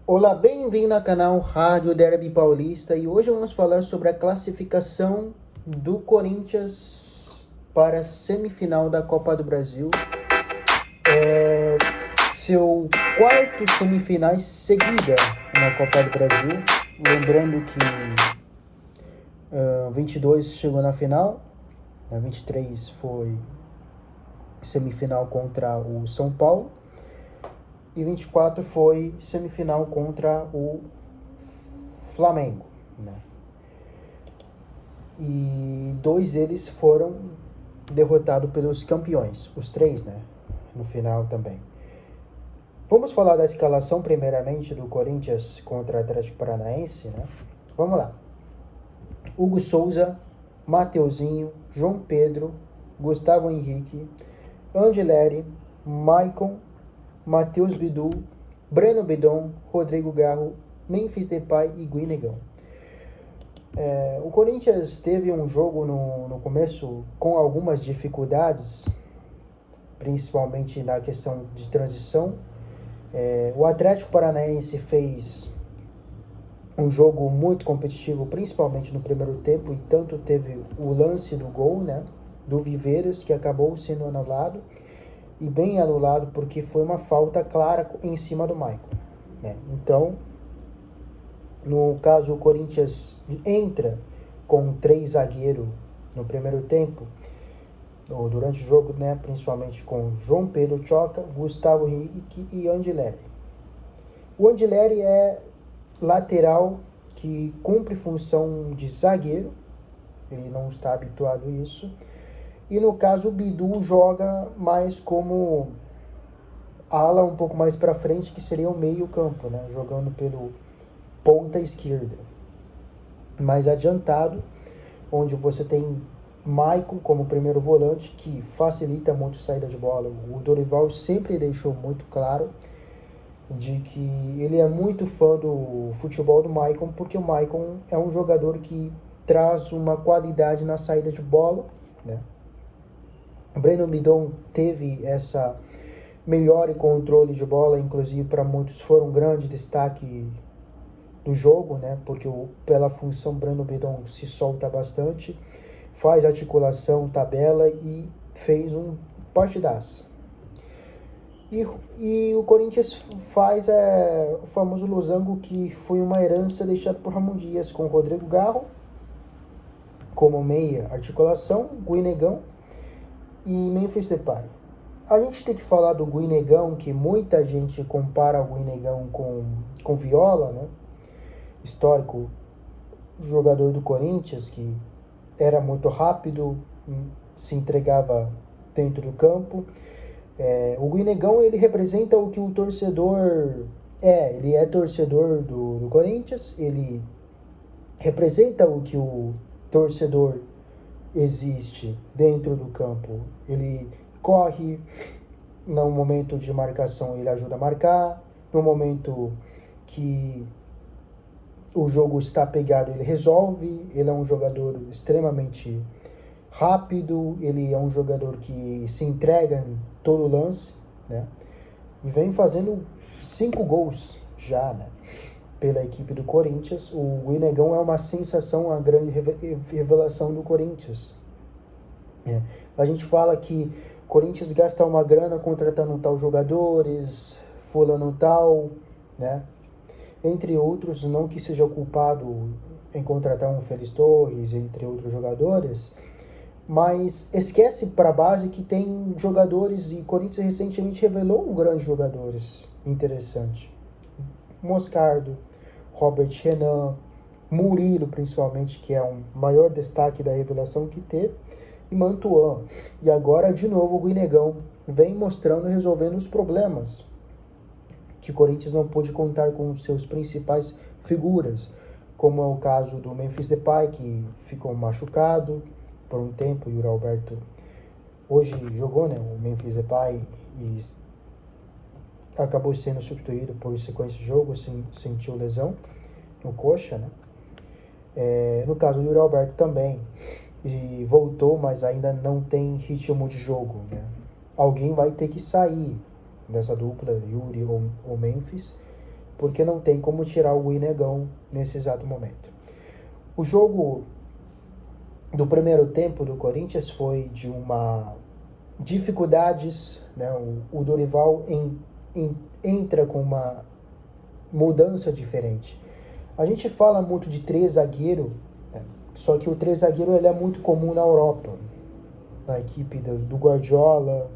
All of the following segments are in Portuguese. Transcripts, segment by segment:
Olá, bem-vindo ao canal Rádio Derby Paulista e hoje vamos falar sobre a classificação do Corinthians para a semifinal da Copa do Brasil. Seu quarto semifinais seguida na Copa do Brasil. Lembrando que 22 chegou na final, 23 foi semifinal contra o São Paulo e 24 foi semifinal contra o Flamengo, né? E dois deles foram derrotados pelos campeões, os três, né? No final também. Vamos falar da escalação primeiramente do Corinthians contra o Atlético Paranaense, né? Vamos lá. Hugo Souza, Mateuzinho, João Pedro, Gustavo Henrique, Angeleri, Maicon, Matheus Bidu, Breno Bidon, Rodrigo Garro, Memphis Depay e Guinegão. O Corinthians teve um jogo no começo com algumas dificuldades, principalmente na questão de transição. O Atlético Paranaense fez um jogo muito competitivo, principalmente no primeiro tempo, e tanto teve o lance do gol, né, do Viveiros, que acabou sendo anulado, e bem anulado porque foi uma falta clara em cima do Maicon, né? Então, no caso, o Corinthians entra com 3 zagueiros no primeiro tempo, durante o jogo, né, principalmente com João Pedro Choca, Gustavo Henrique e Angeleri. O Angeleri é lateral que cumpre função de zagueiro, ele não está habituado a isso. E no caso o Bidu joga mais como ala um pouco mais para frente, que seria o meio campo, né, jogando pelo ponta esquerda. Mais adiantado, onde você tem Maicon como primeiro volante, que facilita muito a saída de bola. O Dorival sempre deixou muito claro de que ele é muito fã do futebol do Maicon, porque o Maicon é um jogador que traz uma qualidade na saída de bola, né? O Breno Bidon teve essa melhor controle de bola, inclusive para muitos foram um grande destaque do jogo, né? Porque pela função Breno Bidon se solta bastante, faz articulação, tabela e fez um partidaço. E o Corinthians faz o famoso losango, que foi uma herança deixada por Ramon Dias, com Rodrigo Garro como meia articulação, Guinegão e Memphis Depay. A gente tem que falar do Guinegão, que muita gente compara o Guinegão com Viola, né? Histórico jogador do Corinthians, que era muito rápido, se entregava dentro do campo. O Guinegão, ele representa o que o torcedor ele é torcedor do Corinthians, ele representa o que o torcedor existe dentro do campo. Ele corre, no momento de marcação ele ajuda a marcar, no momento que o jogo está pegado ele resolve, ele é um jogador extremamente rápido, ele é um jogador que se entrega em todo lance, né? E vem fazendo 5 gols já, né, pela equipe do Corinthians. O Guinegão é uma sensação, a grande revelação do Corinthians. A gente fala que o Corinthians gasta uma grana contratando tal jogadores, fulano tal, né? Entre outros, não que seja culpado em contratar um Félix Torres, entre outros jogadores, mas esquece para a base que tem jogadores, e Corinthians recentemente revelou grandes jogadores interessantes. Moscardo, Robert Renan, Murilo principalmente, que é um maior destaque da revelação que teve, e Mantuan. E agora, de novo, o Guinegão vem mostrando e resolvendo os problemas que o Corinthians não pôde contar com seus principais figuras, como é o caso do Memphis Depay, que ficou machucado por um tempo, e o Alberto hoje jogou, né, o Memphis Depay, e acabou sendo substituído por sequência de jogo, sentiu lesão no coxa, né? No caso do Yuri Alberto também, e voltou, mas ainda não tem ritmo de jogo, né? Alguém vai ter que sair dessa dupla, Yuri ou Memphis, porque não tem como tirar o Guinegão nesse exato momento. O jogo do primeiro tempo do Corinthians foi de uma dificuldades, né? O Dorival entra com uma mudança diferente. A gente fala muito de três zagueiro, né? Só que o três zagueiro ele é muito comum na Europa, na equipe do Guardiola,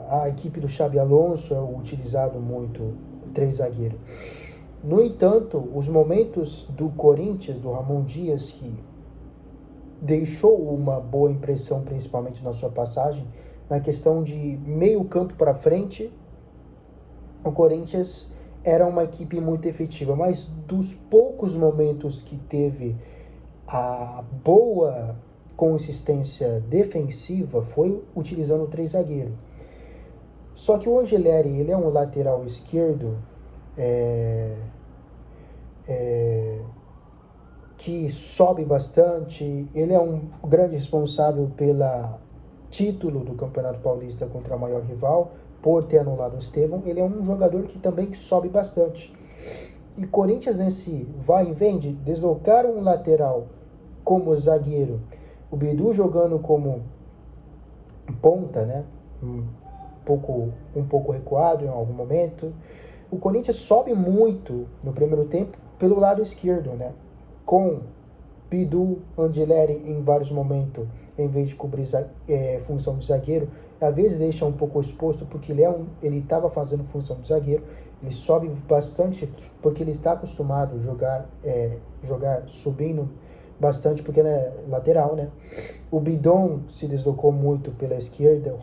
a equipe do Xabi Alonso é utilizado muito o três zagueiro. No entanto, os momentos do Corinthians, do Ramon Dias, que deixou uma boa impressão, principalmente na sua passagem, na questão de meio campo para frente, o Corinthians era uma equipe muito efetiva, mas dos poucos momentos que teve a boa consistência defensiva foi utilizando o três zagueiro. Só que o Angelleri, ele é um lateral esquerdo que sobe bastante, ele é um grande responsável pelo título do Campeonato Paulista contra a maior rival, por ter anulado o Estevão. Ele é um jogador que também sobe bastante. E Corinthians nesse vai e vem de deslocar um lateral como zagueiro, o Bidu jogando como ponta, né? Um pouco recuado em algum momento. O Corinthians sobe muito no primeiro tempo pelo lado esquerdo, né? Com Bidu, Angelleri em vários momentos, em vez de cobrir função de zagueiro, às vezes deixa um pouco exposto porque ele estava fazendo função de zagueiro. Ele sobe bastante porque ele está acostumado a jogar subindo bastante porque ele é lateral, né? O Bidon se deslocou muito pela esquerda,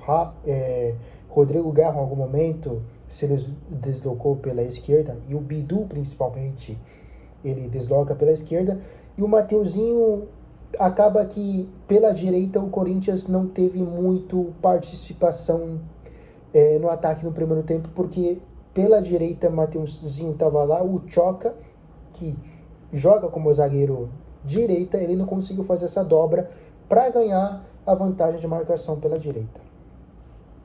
Rodrigo Garro em algum momento se deslocou pela esquerda, e o Bidu principalmente ele desloca pela esquerda, e o Mateuzinho acaba que pela direita o Corinthians não teve muito participação no ataque no primeiro tempo, porque pela direita Mateuzinho estava lá, o Choca, que joga como zagueiro direita, ele não conseguiu fazer essa dobra para ganhar a vantagem de marcação pela direita.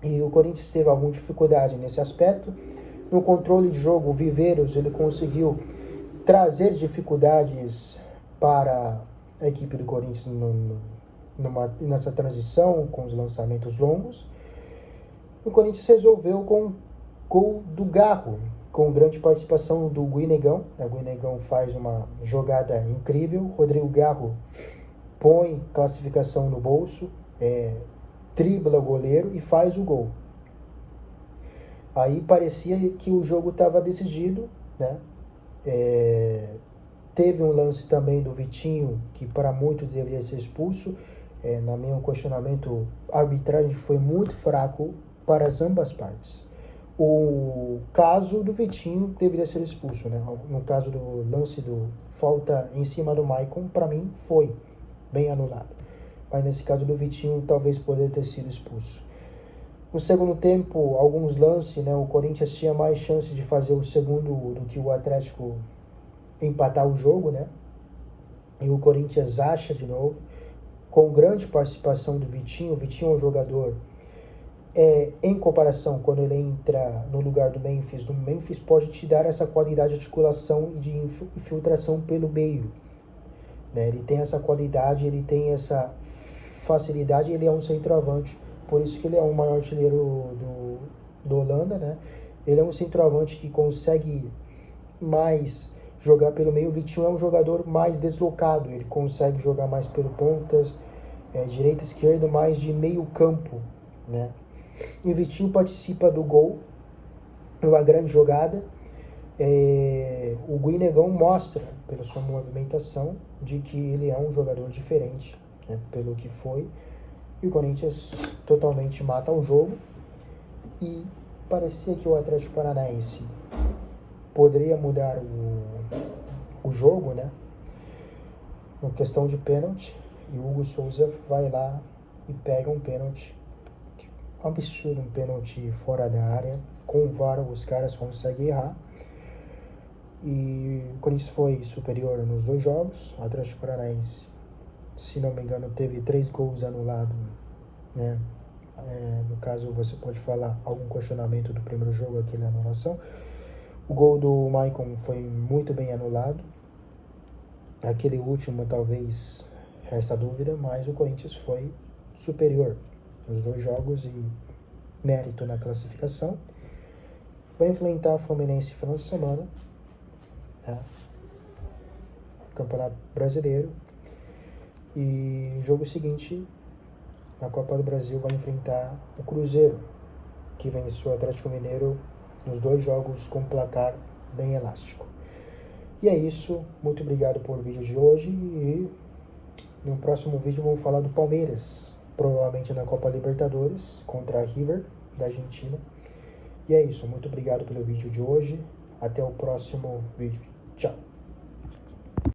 E o Corinthians teve alguma dificuldade nesse aspecto. No controle de jogo, o Viveiros ele conseguiu trazer dificuldades para a equipe do Corinthians nessa transição, com os lançamentos longos. O Corinthians resolveu com o gol do Garro, com grande participação do Guinegão. O Guinegão faz uma jogada incrível. Rodrigo Garro põe classificação no bolso, dribla o goleiro e faz o gol. Aí parecia que o jogo estava decidido, né? Teve um lance também do Vitinho, que para muitos deveria ser expulso. Na meu questionamento, a arbitragem foi muito fraco para as ambas partes. O caso do Vitinho deveria ser expulso, né? No caso do lance do falta em cima do Maicon, para mim foi bem anulado. Mas nesse caso do Vitinho, talvez poderia ter sido expulso. No segundo tempo, alguns lances, né? O Corinthians tinha mais chance de fazer o segundo do que o Atlético empatar o jogo, né? E o Corinthians acha de novo, com grande participação do Vitinho. O Vitinho é um jogador, em comparação, quando ele entra no lugar do Memphis pode te dar essa qualidade de articulação e de infiltração pelo meio, né? Ele tem essa qualidade, ele tem essa facilidade, ele é um centroavante, por isso que ele é o maior artilheiro do Holanda, né? Ele é um centroavante que consegue mais jogar pelo meio. O Vitinho é um jogador mais deslocado, ele consegue jogar mais pelo pontas, direita, esquerda, mais de meio campo, né? E o Vitinho participa do gol, uma grande jogada. O Guinegão mostra, pela sua movimentação, de que ele é um jogador diferente, né, pelo que foi. E o Corinthians totalmente mata o jogo. E parecia que o Atlético Paranaense poderia mudar o jogo, né? Em questão de pênalti. E o Hugo Souza vai lá e pega um pênalti. Absurdo, um pênalti fora da área. Com o VAR os caras conseguem errar. E o Corinthians foi superior nos dois jogos. O Atlético Paranaense, se não me engano, teve 3 gols anulados, né? No caso, você pode falar algum questionamento do primeiro jogo, aquela anulação. O gol do Maicon foi muito bem anulado. Aquele último talvez resta dúvida, mas o Corinthians foi superior nos 2 jogos e mérito na classificação. Vai enfrentar a Fluminense no final de semana, tá? Campeonato Brasileiro. E jogo seguinte, na Copa do Brasil, vai enfrentar o Cruzeiro, que venceu o Atlético Mineiro nos 2 jogos com placar bem elástico. E é isso, muito obrigado por vídeo de hoje e no próximo vídeo vamos falar do Palmeiras, provavelmente na Copa Libertadores, contra a River, da Argentina. E é isso, muito obrigado pelo vídeo de hoje, até o próximo vídeo, tchau!